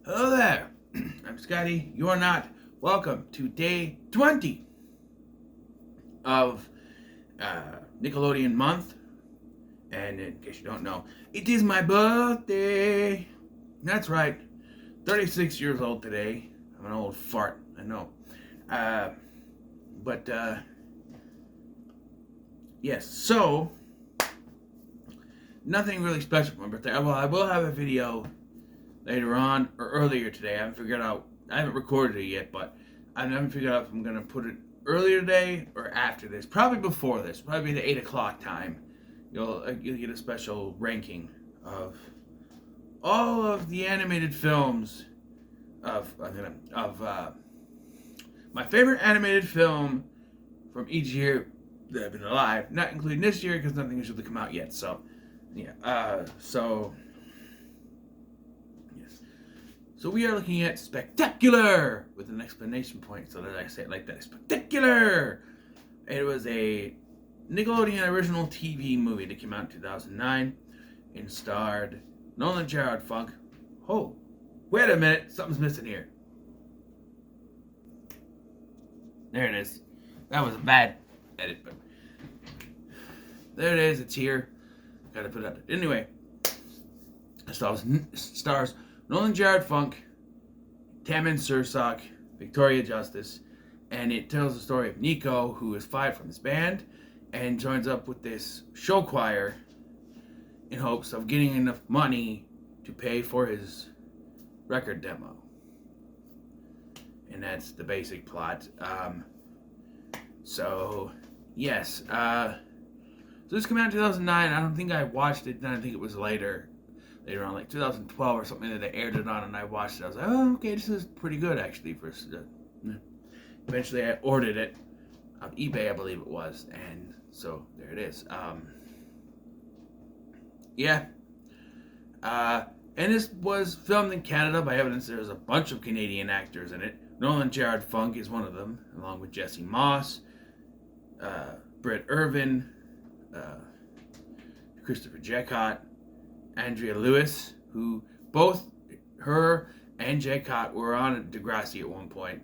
Hello there. I'm Scotty. You are not. Welcome to day 20 of Nickelodeon month. And in case you don't know, it is my birthday. That's right. 36 years old today. I'm an old fart. I know. Uh, but yes. So nothing really special for my birthday. Well, I will have a video later on or earlier today. I haven't recorded it yet, but I haven't figured out if I'm gonna put it earlier today or after this. Probably before this. Probably the 8 o'clock time. You'll get a special ranking of all of the animated films of my favorite animated film from each year that have been alive, not including this year because nothing has really come out yet. So yeah. So we are looking at Spectacular with an exclamation point. So that I say it like that. Spectacular! It was a Nickelodeon original TV movie that came out in 2009 and starred Nolan Gerard Funk. Oh, wait a minute. Something's missing here. There it is. That was a bad edit, but there it is. It's here. Gotta put it up. Anyway, it stars Nolan Gerard Funk, Tammin Sursock, Victoria Justice, and it tells the story of Nico, who is fired from his band and joins up with this show choir in hopes of getting enough money to pay for his record demo. And that's the basic plot. Yes. So this came out in 2009. I don't think I watched it then. I think it was later on, like 2012 or something that they aired it on, and I watched it. I was like, oh, okay, this is pretty good actually. Eventually, I ordered it on eBay, I believe it was, and so there it is. And this was filmed in Canada by evidence. There's a bunch of Canadian actors in it. Nolan Gerard Funk is one of them, along with Jesse Moss, Britt Irvin, Christopher Jacott, Andrea Lewis, who both her and Jacott were on Degrassi at one point.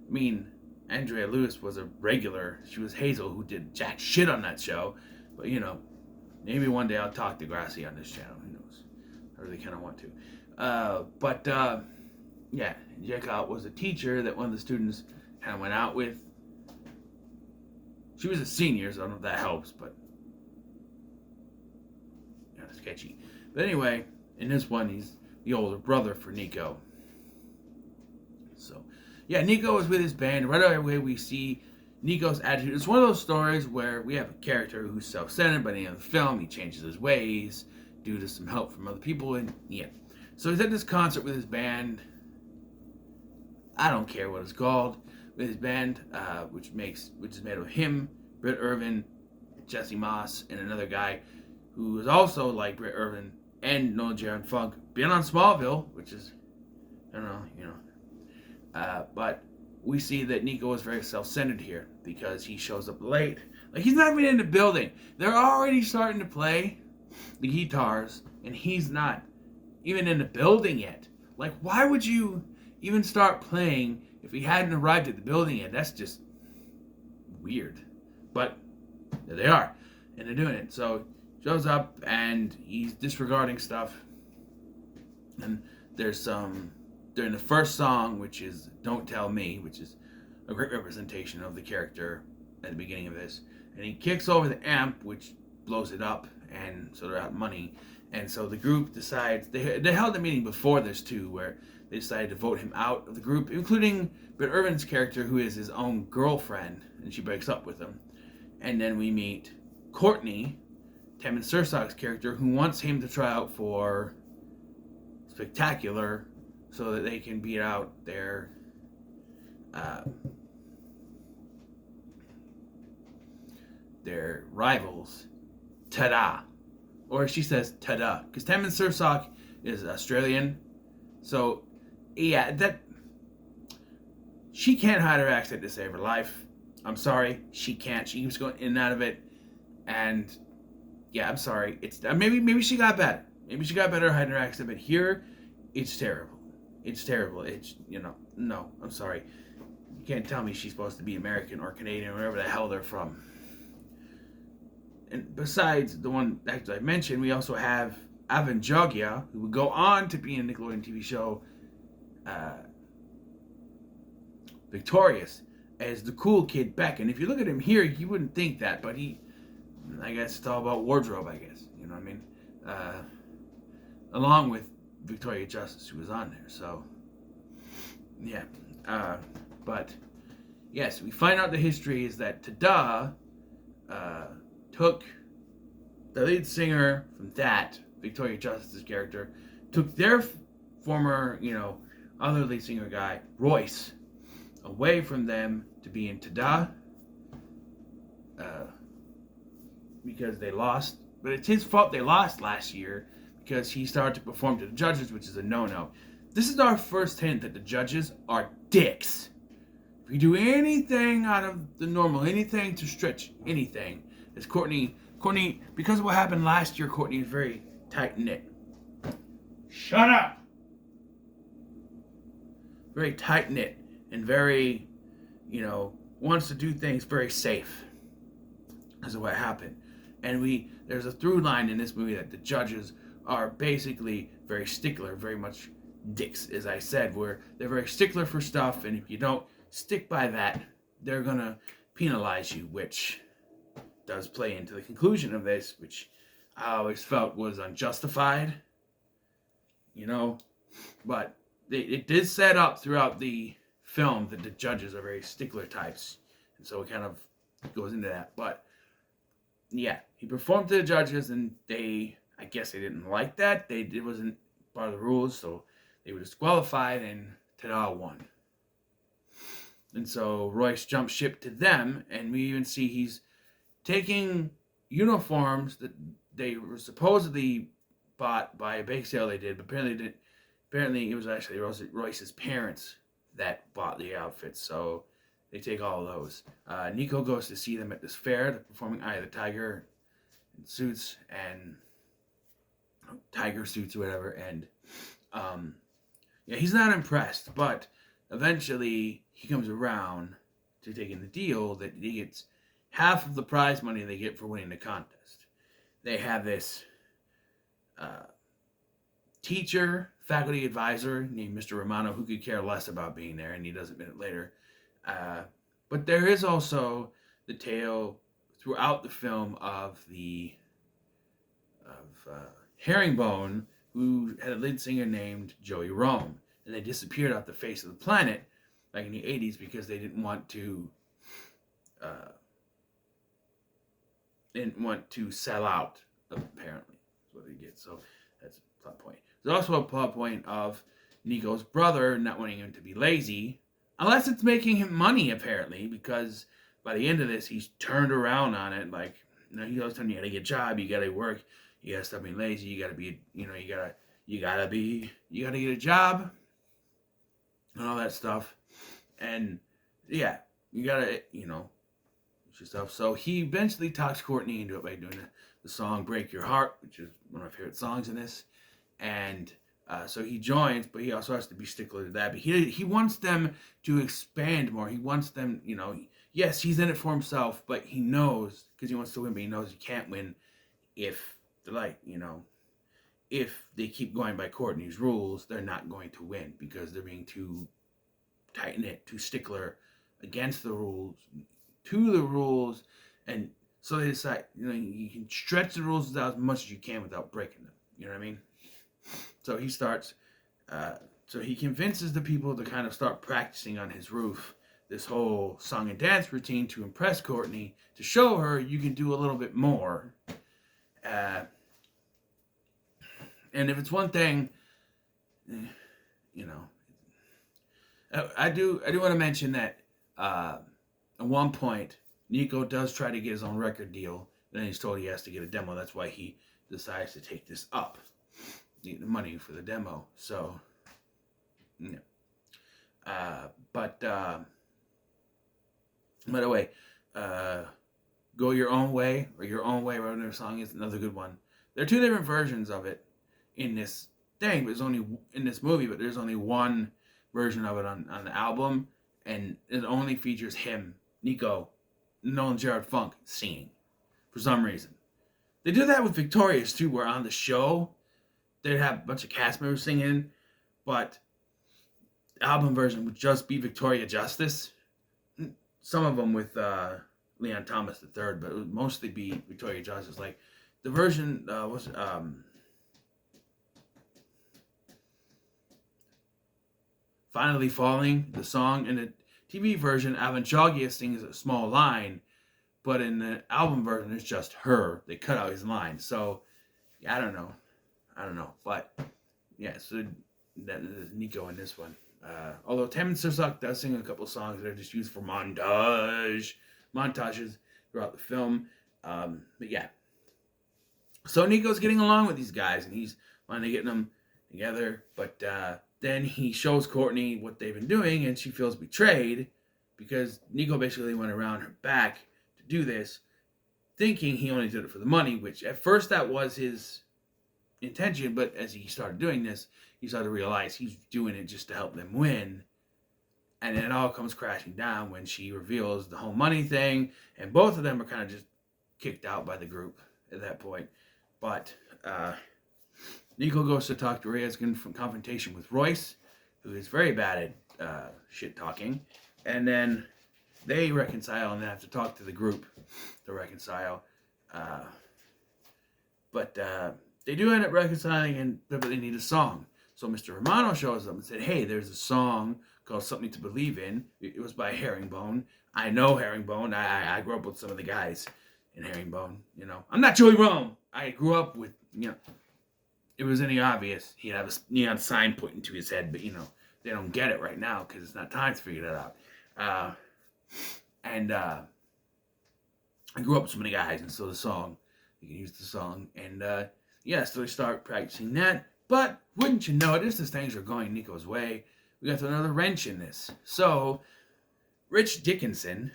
I mean, Andrea Lewis was a regular. She was Hazel, who did jack shit on that show. But, maybe one day I'll talk Degrassi on this channel. Who knows? I really kind of want to. Jacott was a teacher that one of the students kind of went out with. She was a senior, so I don't know if that helps, but kind of sketchy. But anyway, in this one, he's the older brother for Nico. So, yeah, Nico is with his band. Right away, we see Nico's attitude. It's one of those stories where we have a character who's self-centered. By the end of the film, he changes his ways due to some help from other people. And yeah, so he's at this concert with his band. I don't care what it's called. With his band, which is made of him, Britt Irvin, Jesse Moss, and another guy who is also like Britt Irvin and Nolan Gerard Funk, been on Smallville, which is, I don't know, but we see that Nico is very self-centered here because he shows up late. Like, he's not even in the building. They're already starting to play the guitars, and he's not even in the building yet. Like, why would you even start playing if he hadn't arrived at the building yet? That's just weird. But there they are, and they're doing it. So shows up and he's disregarding stuff. And there's during the first song, which is Don't Tell Me, which is a great representation of the character at the beginning of this. And he kicks over the amp, which blows it up, and so they're out of money. And so the group decides, they held a meeting before this too, where they decided to vote him out of the group, including Britt Irvin's character, who is his own girlfriend, and she breaks up with him. And then we meet Courtney, Tammin Sursock's character, who wants him to try out for Spectacular so that they can beat out their rivals, Ta-da. Or she says ta-da, because Tammin Sursock is Australian. So, yeah, she can't hide her accent to save her life. I'm sorry, she can't. She keeps going in and out of it. And yeah, I'm sorry. It's maybe she got better. Maybe she got better at hiding her accent, but here it's terrible. It's terrible. It's, no, I'm sorry. You can't tell me she's supposed to be American or Canadian or wherever the hell they're from. And besides the one actor I mentioned, we also have Avan Jogia, who would go on to be in a Nickelodeon TV show uh, Victorious as the cool kid Beck. And if you look at him here, you wouldn't think that, but I guess it's all about wardrobe, I guess. You know what I mean? Along with Victoria Justice, who was on there. So, yeah. But, yes, we find out the history is that Tada took the lead singer from that, Victoria Justice's character, took their former, other lead singer guy, Royce, away from them to be in Tada because they lost. But it's his fault they lost last year because he started to perform to the judges, which is a no-no. This is our first hint that the judges are dicks. If you do anything out of the normal, anything to stretch anything, as Courtney, because of what happened last year, Courtney is very tight-knit. Shut up! Very tight-knit and very, wants to do things very safe. Because of what happened. And there's a through line in this movie that the judges are basically very stickler, very much dicks, as I said, where they're very stickler for stuff, and if you don't stick by that, they're gonna penalize you, which does play into the conclusion of this, which I always felt was unjustified, but it did set up throughout the film that the judges are very stickler types, and so it kind of goes into that. But yeah, he performed to the judges, and I guess they didn't like that. It wasn't part of the rules, so they were disqualified, and Tada won. And so Royce jumped ship to them, and we even see he's taking uniforms that they were supposedly bought by a bake sale they did, but apparently it was actually Royce's parents that bought the outfits, so they take all of those. Nico goes to see them at this fair, the performing Eye of the Tiger in suits and tiger suits or whatever, and he's not impressed, but eventually he comes around to taking the deal that he gets half of the prize money they get for winning the contest. They have this teacher, faculty advisor named Mr. Romano who could care less about being there, and he does admit it later. But there is also the tale throughout the film of Herringbone, who had a lead singer named Joey Rome, and they disappeared off the face of the planet back in the 80s because they didn't want to sell out, apparently. That's what they did. So that's a plot point. There's also a plot point of Nico's brother not wanting him to be lazy, unless it's making him money, apparently, because by the end of this, he's turned around on it. Like, he always telling you gotta get a job, you gotta work, you gotta stop being lazy, you gotta be, you gotta get a job, and all that stuff. And yeah, you gotta, stuff. So he eventually talks Courtney into it by doing the song "Break Your Heart," which is one of my favorite songs in this. And so he joins, but he also has to be stickler to that. But he wants them to expand more. He wants them, yes, he's in it for himself, but he knows, because he wants to win, but he knows he can't win if if they keep going by Courtney's rules, they're not going to win because they're being too tight-knit, too stickler against the rules, to the rules, and so they decide, you can stretch the rules out as much as you can without breaking them. You know what I mean? So he starts, so he convinces the people to kind of start practicing on his roof this whole song and dance routine to impress Courtney, to show her you can do a little bit more. And if it's one thing, I do want to mention that at one point, Nico does try to get his own record deal. Then he's told he has to get a demo. That's why he decides to take this up, the money for the demo. So, but by the way, Go Your Own Way, or Your Own Way, whatever their song is, another good one. There are two different versions of it in this thing, but there's only in this movie, but there's only one version of it on the album, and it only features him, Nico, Nolan Gerard Funk singing for some reason. They do that with Victorious too, where on the show they'd have a bunch of cast members singing, but the album version would just be Victoria Justice. Some of them with Leon Thomas III, but it would mostly be Victoria Justice. Like the version was Finally Falling, the song. In the TV version, Alan Chagia sings a small line, but in the album version, it's just her. They cut out his line. So, yeah, I don't know. But, yeah, so that is Nico in this one. Although Tammin Sursok does sing a couple songs that are just used for montages throughout the film. But, yeah. So Nico's getting along with these guys, and he's finally getting them together. But then he shows Courtney what they've been doing, and she feels betrayed because Nico basically went around her back to do this, thinking he only did it for the money, which at first that was his intention, but as he started doing this, he started to realize he's doing it just to help them win. And then it all comes crashing down when she reveals the whole money thing, and both of them are kind of just kicked out by the group at that point. But Nico goes to talk to Ryazkin from confrontation with Royce, who is very bad at shit talking, and then they reconcile and then have to talk to the group to reconcile. But they do end up reconciling, but they need a song. So Mr. Romano shows up and said, hey, there's a song called Something to Believe In. It was by Herringbone. I know Herringbone. I grew up with some of the guys in Herringbone. You know, I'm not Joey Rome. I grew up with, you know, it was any obvious. He'd have a neon sign pointing to his head, but, you know, they don't get it right now because it's not time to figure that out. I grew up with so many guys, and so the song, you can use the song. And, so they start practicing that. But wouldn't you know it, just as things are going Nico's way, we got another wrench in this. So, Rich Dickinson,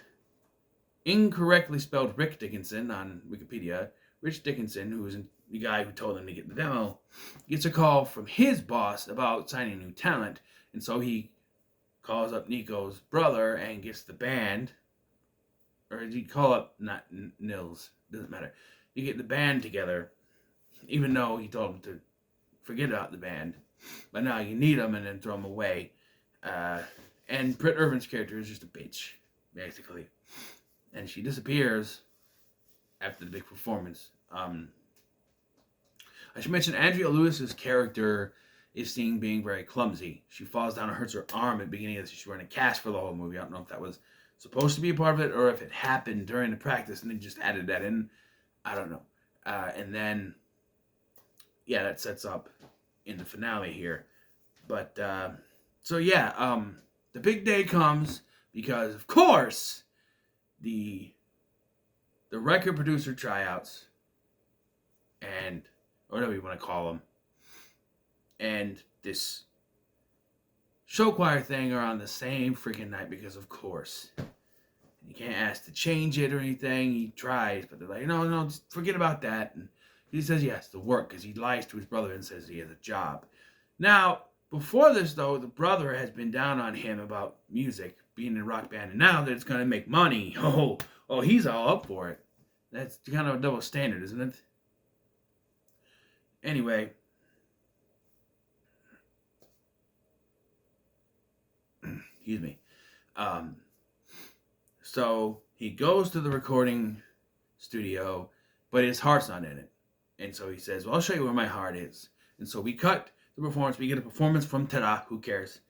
incorrectly spelled Rick Dickinson on Wikipedia, Rich Dickinson, who was the guy who told him to get the demo, gets a call from his boss about signing new talent. And so he calls up Nico's brother and gets the band, or did he call up, not Nils, doesn't matter. You get the band together, even though he told him to forget about the band. But now you need them and then throw them away. And Britt Irvin's character is just a bitch, basically. And she disappears after the big performance. I should mention Andrea Lewis's character is seen being very clumsy. She falls down and hurts her arm at the beginning of this. She's wearing a cast for the whole movie. I don't know if that was supposed to be a part of it or if it happened during the practice and they just added that in. I don't know. And then, that sets up in the finale here. But, the big day comes because, of course, the record producer tryouts and whatever you want to call them, and this show choir thing are on the same freaking night because, of course, you can't ask to change it or anything. He tries, but they're like, no, just forget about that. And he says he has to work because he lies to his brother and says he has a job. Now, before this, though, the brother has been down on him about music, being in a rock band, and now that it's going to make money, he's all up for it. That's kind of a double standard, isn't it? Anyway, excuse me. So he goes to the recording studio, but his heart's not in it. And so he says, well, I'll show you where my heart is. And so we cut the performance. We get a performance from Tada. Who cares?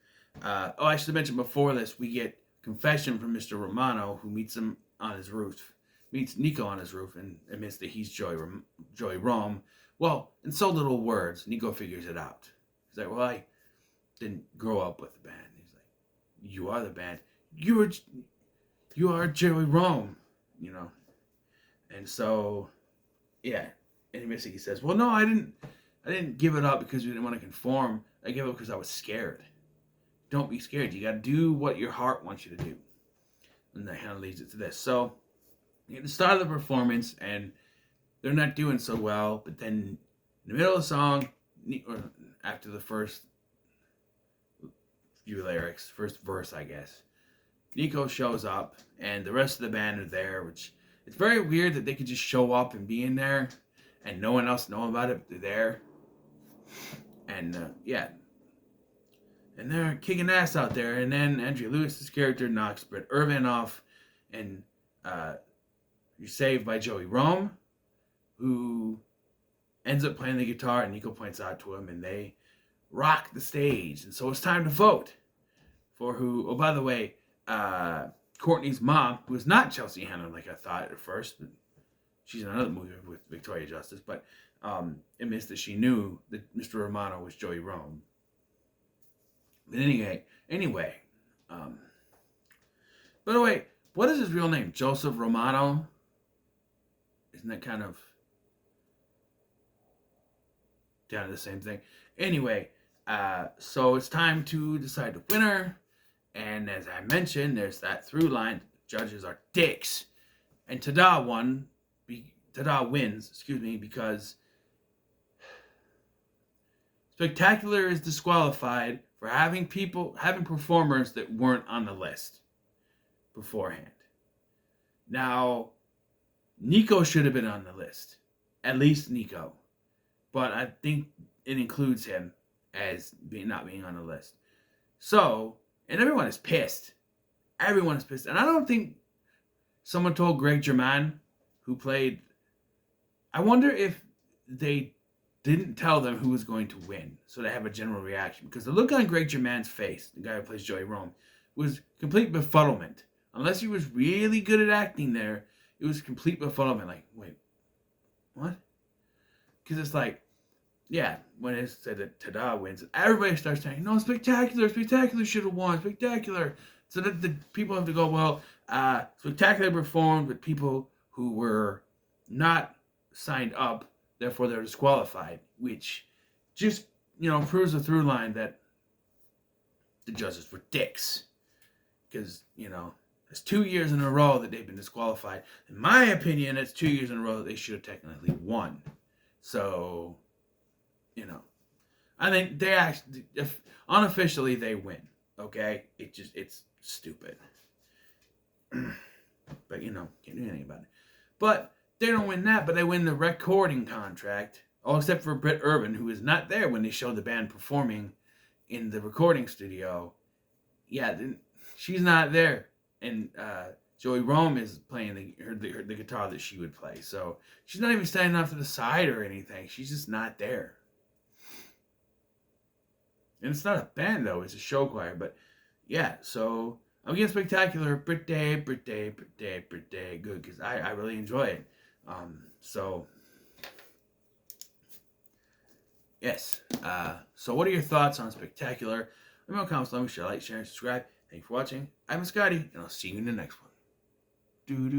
I should have mentioned before this, we get confession from Mr. Romano, who meets him on his roof. Meets Nico on his roof and admits that he's Joey Rome. Well, in so little words, Nico figures it out. He's like, well, I didn't grow up with the band. He's like, you are the band. You are Joey Rome, you know. And so, and he basically says, well, no, I didn't give it up because we didn't want to conform. I gave it up because I was scared. Don't be scared. You got to do what your heart wants you to do. And that kind of leads it to this. So, at the start of the performance, and they're not doing so well, but then in the middle of the song, after the first few lyrics, first verse, I guess, Nico shows up and the rest of the band are there, which it's very weird that they could just show up and be in there and no one else know about it, but they're there. And yeah, and they're kicking ass out there. And then Andrea Lewis's character knocks Britt Irvin off, and you're saved by Joey Rome, who ends up playing the guitar, and Nico points out to him, and they rock the stage. And so it's time to vote for who. Oh, by the way, Courtney's mom, who is not Chelsea Handler like I thought at first, but she's in another movie with Victoria Justice, but it missed that she knew that Mr. Romano was Joey Rome. But anyway, by the way, what is his real name? Joseph Romano? Isn't that kind of down to the same thing? Anyway, so it's time to decide the winner. And as I mentioned, there's that through line. Judges are dicks. And Tada wins, because Spectacular is disqualified for having performers that weren't on the list beforehand. Now, Nico should have been on the list. At least Nico. But I think it includes him as not being on the list. So, and everyone is pissed. Everyone is pissed. And I don't think someone told Greg Germann, who played... I wonder if they didn't tell them who was going to win, so they have a general reaction. Because the look on Greg Germann's face, the guy who plays Joey Rome, was complete befuddlement. Unless he was really good at acting there, it was complete befuddlement. Like, wait, what? Because it's like, yeah, when it said that Tada wins, everybody starts saying, no, Spectacular should have won, Spectacular. So that the people have to go, well, Spectacular performed with people who were not signed up, therefore they're disqualified, which just, proves the through line that the judges were dicks. Because, it's 2 years in a row that they've been disqualified. In my opinion, it's 2 years in a row that they should have technically won. So, I think they actually, if unofficially they win, okay? It's stupid. But, can't do anything about it. But they don't win that, but they win the recording contract. All except for Britt Irvin, who is not there when they show the band performing in the recording studio. Yeah, she's not there. And Joey Rome is playing the guitar that she would play. So she's not even standing off to the side or anything. She's just not there. And it's not a band, though. It's a show choir. But, yeah, so I'm getting Spectacular. Pretty good, because I really enjoy it. So, yes. So what are your thoughts on Spectacular? Let me know in the comments below. Make sure to like, share, and subscribe. Thank you for watching. I'm Scotty, and I'll see you in the next one.